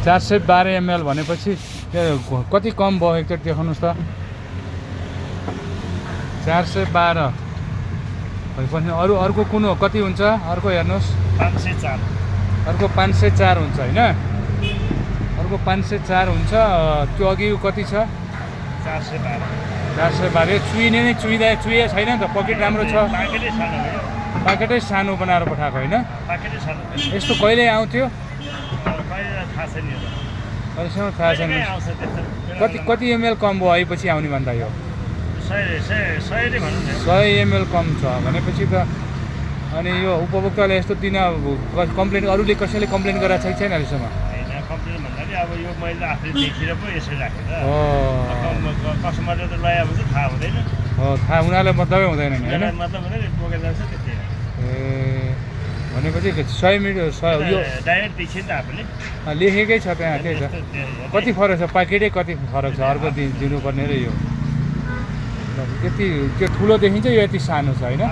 412 ml भनेपछि कति कम भयो एकचोटि देखाउनुहोस् त 412 भनेपछि अर्को कुन हो कति हुन्छ अर्को हेर्नुहोस् 504 अर्को 504 हुन्छ होइन अर्को 504 हुन्छ त्यो अघि कति छ 412 चुइने नै चुइए छैन नि त पकेट राम्रो छ प्याकेटै सानो बनाएर पठाएको होइन यस्तो कहिले आउँथ्यो अहिलेसम्म थाहा छैन कति एमएल कम भयो आएपछि आउने भन्दा यो 100 ml कम छ भनेपछि त अनि यो उपभोक्ताले यस्तो दिन कम्प्लेन अरूले कसैले कम्प्लेन गरेको छ कि छैन अहिलेसम्म कम्प्लेन भन्दाखेरि अब यो मैले आफूले देखेर पो यसरी राखेँ कस्टमरले त लगायो भने चाहिँ थाहा हुँदैन हो थाहा उनीहरूलाई मतलबै हुँदैन नि होइन मतलब हुँदैन बोकेर जान्छ त्यति ए भनेपछि 100 मिटर यो डाइरेक्ट देखियो नि त आफूले लेखेकै छ त्यहाँ त्यही छ कति फरक छ प्याकेटै कति फरक छ अर्को दिनुपर्ने र यो यति त्यो ठुलो देखिन्छ यो यति सानो छ होइन